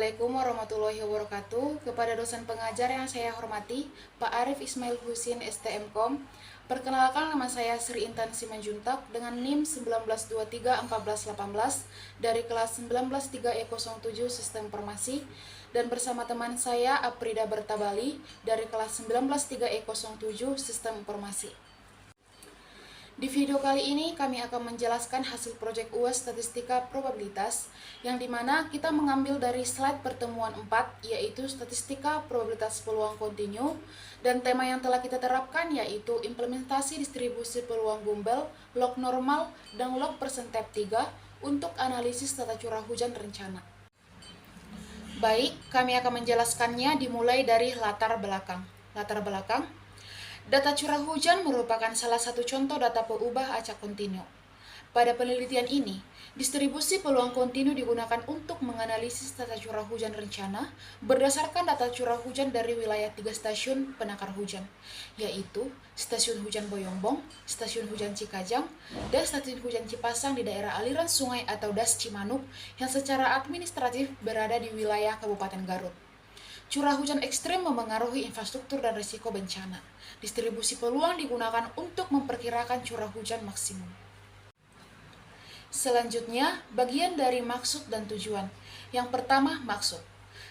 Assalamualaikum warahmatullahi wabarakatuh. Kepada dosen pengajar yang saya hormati, Pak Arif Ismail Husin STMkom. Perkenalkan, nama saya Sri Intan Simanjuntak dengan NIM 19231418 dari kelas 193E07 Sistem Informasi, dan bersama teman saya Aprida Bertabali dari kelas 193E07 Sistem Informasi. Di video kali ini kami akan menjelaskan hasil proyek UAS Statistika Probabilitas, yang dimana kita mengambil dari slide pertemuan 4, yaitu Statistika Probabilitas Peluang Kontinu, dan tema yang telah kita terapkan yaitu implementasi distribusi peluang Gumbel, log normal, dan log persentase 3 untuk analisis tata curah hujan rencana. Baik, kami akan menjelaskannya dimulai dari latar belakang. Data curah hujan merupakan salah satu contoh data peubah acak kontinu. Pada penelitian ini, distribusi peluang kontinu digunakan untuk menganalisis tata curah hujan rencana berdasarkan data curah hujan dari wilayah 3 stasiun penakar hujan, yaitu Stasiun Hujan Boyongbong, Stasiun Hujan Cikajang, dan Stasiun Hujan Cipasang di daerah aliran sungai atau Das Cimanuk yang secara administratif berada di wilayah Kabupaten Garut. Curah hujan ekstrem memengaruhi infrastruktur dan risiko bencana. Distribusi peluang digunakan untuk memperkirakan curah hujan maksimum. Selanjutnya, bagian dari maksud dan tujuan. Yang pertama, maksud.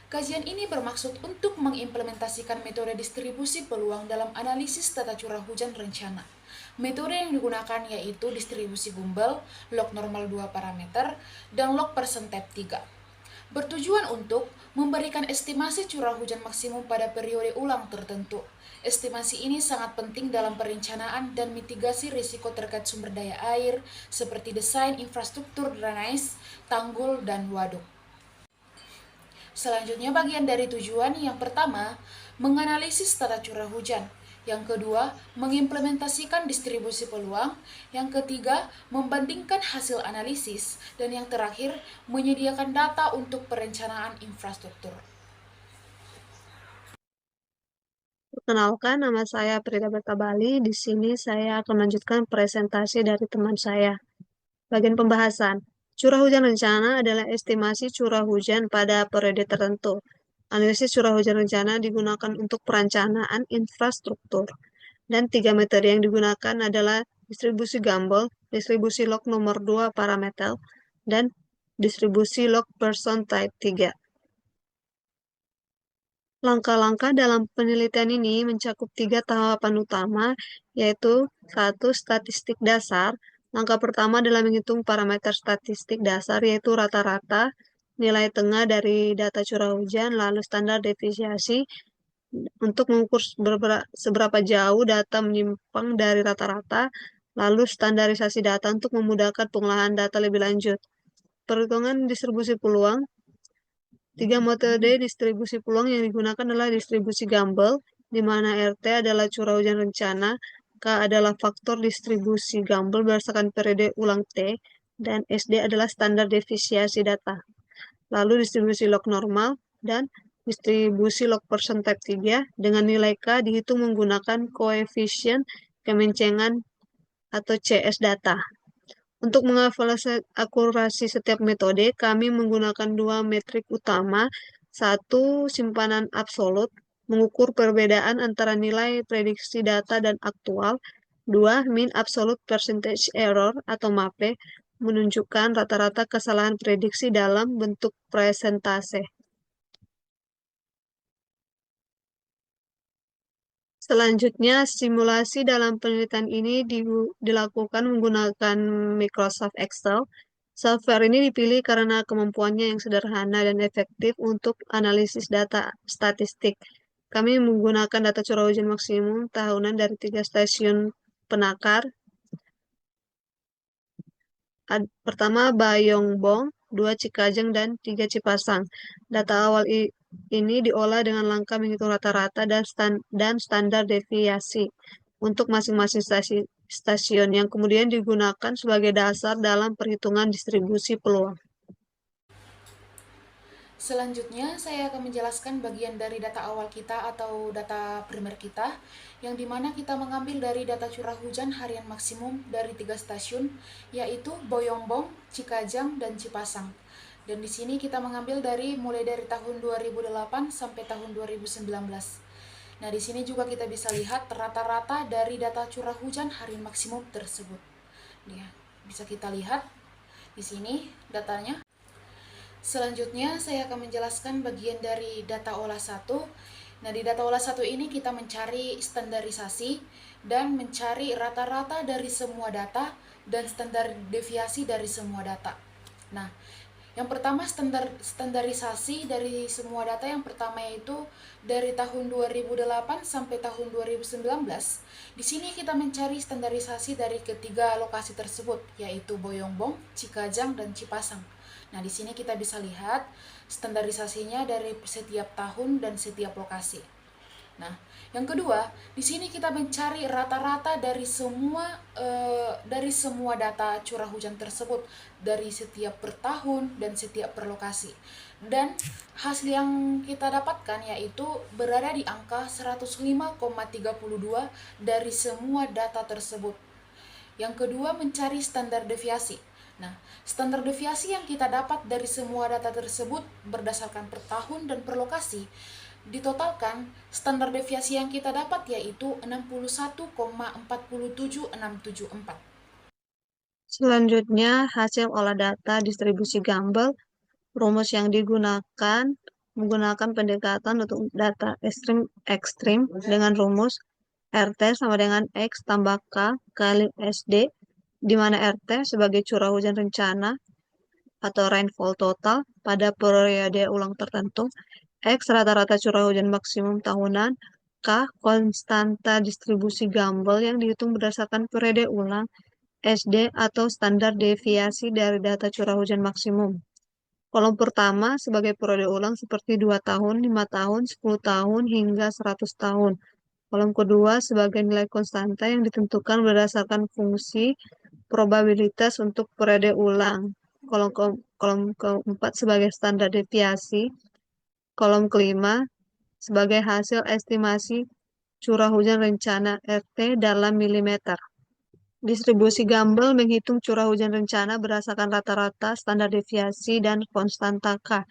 Kajian ini bermaksud untuk mengimplementasikan metode distribusi peluang dalam analisis tata curah hujan rencana. Metode yang digunakan yaitu distribusi Gumbel, log normal 2 parameter, dan log persentase 3. Bertujuan untuk memberikan estimasi curah hujan maksimum pada periode ulang tertentu. Estimasi ini sangat penting dalam perencanaan dan mitigasi risiko terkait sumber daya air, seperti desain infrastruktur drainase, tanggul, dan waduk. Selanjutnya, bagian dari tujuan yang pertama, menganalisis tata curah hujan. Yang kedua, mengimplementasikan distribusi peluang. Yang ketiga, membandingkan hasil analisis. Dan yang terakhir, menyediakan data untuk perencanaan infrastruktur. Perkenalkan, nama saya Prida Bertabali. Di sini saya akan melanjutkan presentasi dari teman saya. Bagian pembahasan. Curah hujan rencana adalah estimasi curah hujan pada periode tertentu. Analisis curah hujan rencana digunakan untuk perencanaan infrastruktur. Dan 3 metode yang digunakan adalah distribusi Gumbel, distribusi log nomor 2 parameter, dan distribusi log persentase 3. Langkah-langkah dalam penelitian ini mencakup 3 tahapan utama, yaitu 1. Statistik dasar. Langkah pertama adalah menghitung parameter statistik dasar, yaitu rata-rata, nilai tengah dari data curah hujan, lalu standar deviasi, untuk mengukur seberapa jauh data menyimpang dari rata-rata, lalu standarisasi data untuk memudahkan pengolahan data lebih lanjut. Perhitungan distribusi peluang. 3 metode distribusi peluang yang digunakan adalah distribusi Gumbel, di mana RT adalah curah hujan rencana, K adalah faktor distribusi Gumbel berdasarkan periode ulang T, dan SD adalah standar deviasi data. Lalu distribusi log normal dan distribusi log persentase 3 dengan nilai K dihitung menggunakan koefisien kemencengan atau CS data. Untuk mengevaluasi akurasi setiap metode, kami menggunakan 2 metrik utama. 1. Simpanan absolut, mengukur perbedaan antara nilai prediksi data dan aktual. 2. Mean Absolute Percentage Error atau MAPE, menunjukkan rata-rata kesalahan prediksi dalam bentuk presentase. Selanjutnya, simulasi dalam penelitian ini dilakukan menggunakan Microsoft Excel. Software ini dipilih karena kemampuannya yang sederhana dan efektif untuk analisis data statistik. Kami menggunakan data curah hujan maksimum tahunan dari 3 stasiun penakar. Pertama, Bayongbong, 2 Cikajang, dan 3 Cipasang. Data awal ini diolah dengan langkah menghitung rata-rata dan standar deviasi untuk masing-masing stasiun yang kemudian digunakan sebagai dasar dalam perhitungan distribusi peluang. Selanjutnya, saya akan menjelaskan bagian dari data awal kita atau data primer kita, yang dimana kita mengambil dari data curah hujan harian maksimum dari 3 stasiun, yaitu Boyongbong, Cikajang, dan Cipasang. Dan di sini kita mengambil mulai dari tahun 2008 sampai tahun 2019. Nah, di sini juga kita bisa lihat rata-rata dari data curah hujan harian maksimum tersebut. Ya, bisa kita lihat di sini datanya. Selanjutnya saya akan menjelaskan bagian dari data olah 1. Nah, di data olah 1 ini kita mencari standarisasi dan mencari rata-rata dari semua data dan standar deviasi dari semua data. Nah, yang pertama standarisasi dari semua data yang pertama yaitu dari tahun 2008 sampai tahun 2019. Di sini kita mencari standarisasi dari ketiga lokasi tersebut yaitu Boyongbong, Cikajang, dan Cipasang. Nah, di sini kita bisa lihat standarisasinya dari setiap tahun dan setiap lokasi. Nah, yang kedua, di sini kita mencari rata-rata dari semua data curah hujan tersebut dari setiap per tahun dan setiap per lokasi. Dan hasil yang kita dapatkan yaitu berada di angka 105,32 dari semua data tersebut. Yang kedua, mencari standar deviasi. Nah, standar deviasi yang kita dapat dari semua data tersebut berdasarkan per tahun dan per lokasi ditotalkan, standar deviasi yang kita dapat yaitu 61,47674. Selanjutnya, hasil olah data distribusi Gumbel. Rumus yang digunakan menggunakan pendekatan untuk data ekstrim dengan rumus RT sama dengan X tambah K kali SD, di mana RT sebagai curah hujan rencana atau rainfall total pada periode ulang tertentu, X rata-rata curah hujan maksimum tahunan, K konstanta distribusi Gumbel yang dihitung berdasarkan periode ulang, SD atau standar deviasi dari data curah hujan maksimum. Kolom pertama sebagai periode ulang seperti 2 tahun, 5 tahun, 10 tahun, hingga 100 tahun. Kolom kedua sebagai nilai konstanta yang ditentukan berdasarkan fungsi probabilitas untuk periode ulang. Kolom keempat sebagai standar deviasi. Kolom kelima sebagai hasil estimasi curah hujan rencana RT dalam milimeter. Distribusi Gumbel menghitung curah hujan rencana berdasarkan rata-rata, standar deviasi, dan konstanta K.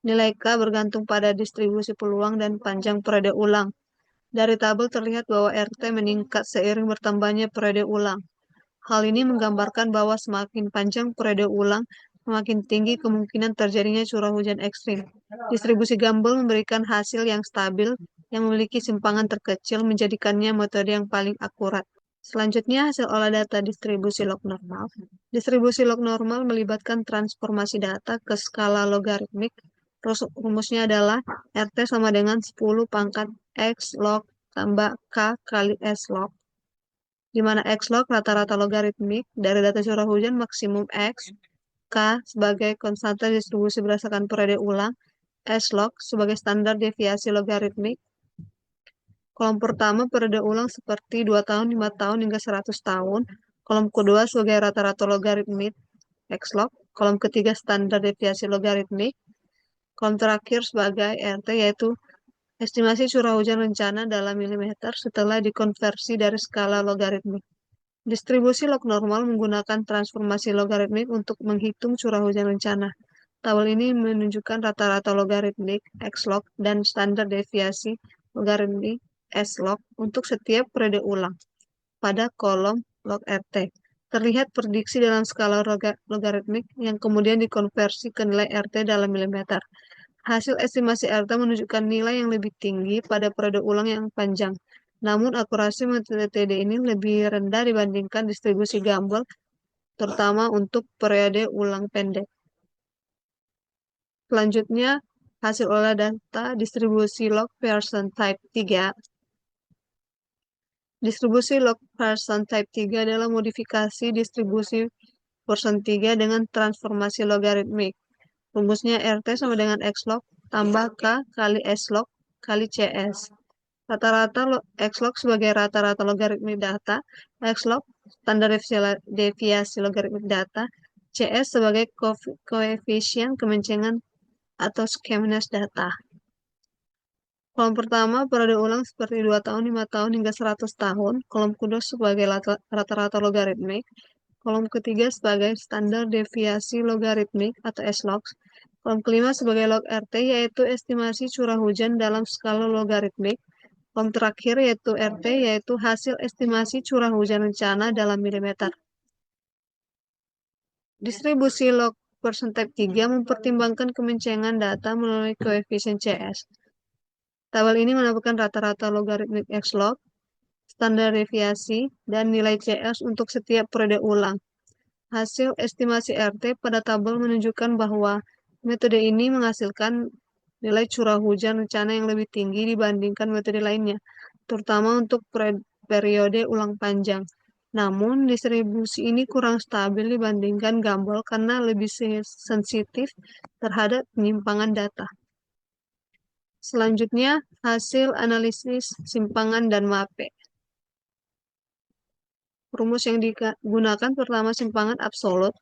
Nilai K bergantung pada distribusi peluang dan panjang periode ulang. Dari tabel terlihat bahwa RT meningkat seiring bertambahnya periode ulang. Hal ini menggambarkan bahwa semakin panjang periode ulang, semakin tinggi kemungkinan terjadinya curah hujan ekstrim. Distribusi Gumbel memberikan hasil yang stabil, yang memiliki simpangan terkecil, menjadikannya metode yang paling akurat. Selanjutnya, hasil olah data distribusi log normal. Distribusi log normal melibatkan transformasi data ke skala logaritmik. Rumusnya adalah RT sama dengan 10 pangkat X log tambah K kali S log, di mana X log rata-rata logaritmik dari data curah hujan maksimum X, K sebagai konstanta distribusi berdasarkan periode ulang, S log sebagai standar deviasi logaritmik. Kolom pertama periode ulang seperti 2 tahun, 5 tahun, hingga 100 tahun. Kolom kedua sebagai rata-rata logaritmik X log. Kolom ketiga standar deviasi logaritmik. Kolom terakhir sebagai RT yaitu estimasi curah hujan rencana dalam milimeter setelah dikonversi dari skala logaritmik. Distribusi log normal menggunakan transformasi logaritmik untuk menghitung curah hujan rencana. Tabel ini menunjukkan rata-rata logaritmik X log dan standar deviasi logaritmik S log untuk setiap periode ulang. Pada kolom log RT, terlihat prediksi dalam skala logaritmik yang kemudian dikonversi ke nilai RT dalam milimeter. Hasil estimasi RT menunjukkan nilai yang lebih tinggi pada periode ulang yang panjang. Namun akurasi metode ini lebih rendah dibandingkan distribusi Gumbel, terutama untuk periode ulang pendek. Selanjutnya, hasil olah data distribusi log Pearson type 3. Distribusi log Pearson type 3 adalah modifikasi distribusi Pearson 3 dengan transformasi logaritmik. Rumusnya RT sama dengan X log tambah K kali S log kali CS. Rata-rata X log sebagai rata-rata logaritmik data, X log standar deviasi logaritmik data, CS sebagai koefisien kemencengan atau skewness data. Kolom pertama periode ulang seperti 2 tahun, 5 tahun, hingga 100 tahun. Kolom kedua sebagai rata-rata logaritmik. Kolom ketiga sebagai standar deviasi logaritmik atau S log. Kolom kelima sebagai log RT yaitu estimasi curah hujan dalam skala logaritmik. Kolom terakhir yaitu RT yaitu hasil estimasi curah hujan rencana dalam milimeter. Distribusi log persen-type 3 mempertimbangkan kemencengan data melalui koefisien CS. Tabel ini menampilkan rata-rata logaritmik X-log, standar deviasi, dan nilai CS untuk setiap periode ulang. Hasil estimasi RT pada tabel menunjukkan bahwa metode ini menghasilkan nilai curah hujan rencana yang lebih tinggi dibandingkan metode lainnya, terutama untuk periode ulang panjang. Namun, distribusi ini kurang stabil dibandingkan Gumbel karena lebih sensitif terhadap penyimpangan data. Selanjutnya, hasil analisis simpangan dan MAPE. Rumus yang digunakan pertama simpangan absolut,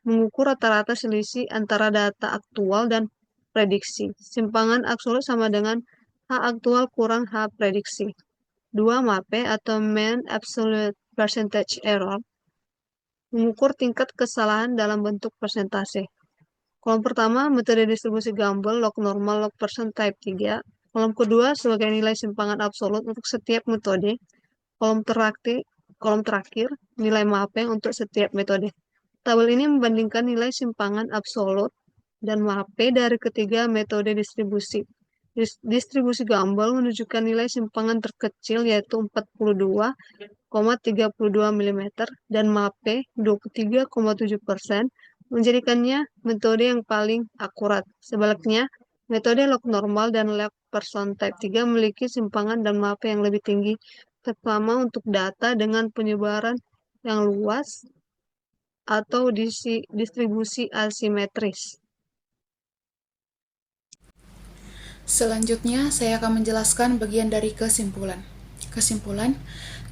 mengukur rata-rata selisih antara data aktual dan prediksi. Simpangan absolut sama dengan H aktual kurang H prediksi. 2 MAPE atau Mean Absolute Percentage Error, mengukur tingkat kesalahan dalam bentuk persentase. Kolom pertama, metode distribusi Gumbel, log normal, log persen type 3. Kolom kedua, sebagai nilai simpangan absolut untuk setiap metode. Kolom terakhir, nilai MAPE untuk setiap metode. Tabel ini membandingkan nilai simpangan absolut dan MAPE dari ketiga metode distribusi. Distribusi Gumbel menunjukkan nilai simpangan terkecil yaitu 42,32 mm dan MAPE 23,7%, menjadikannya metode yang paling akurat. Sebaliknya, metode log normal dan log persen type 3 memiliki simpangan dan MAPE yang lebih tinggi, terutama untuk data dengan penyebaran yang luas atau distribusi asimetris. Selanjutnya, saya akan menjelaskan bagian dari kesimpulan. Kesimpulan,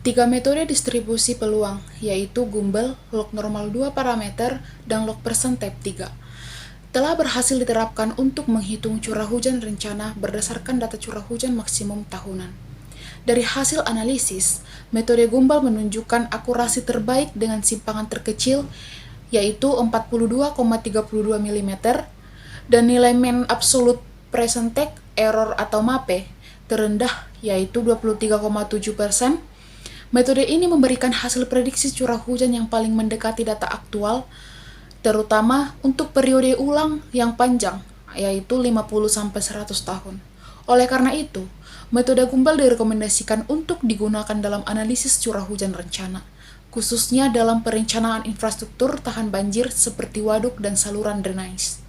3 metode distribusi peluang, yaitu Gumbel, log normal 2 parameter, dan log persen type 3, telah berhasil diterapkan untuk menghitung curah hujan rencana berdasarkan data curah hujan maksimum tahunan. Dari hasil analisis, metode Gumbel menunjukkan akurasi terbaik dengan simpangan terkecil, yaitu 42,32 mm, dan nilai mean absolute percentage error atau MAPE terendah, yaitu 23,7%. Metode ini memberikan hasil prediksi curah hujan yang paling mendekati data aktual, terutama untuk periode ulang yang panjang, yaitu 50-100 tahun. Oleh karena itu, metode Gumbel direkomendasikan untuk digunakan dalam analisis curah hujan rencana, khususnya dalam perencanaan infrastruktur tahan banjir seperti waduk dan saluran drainase.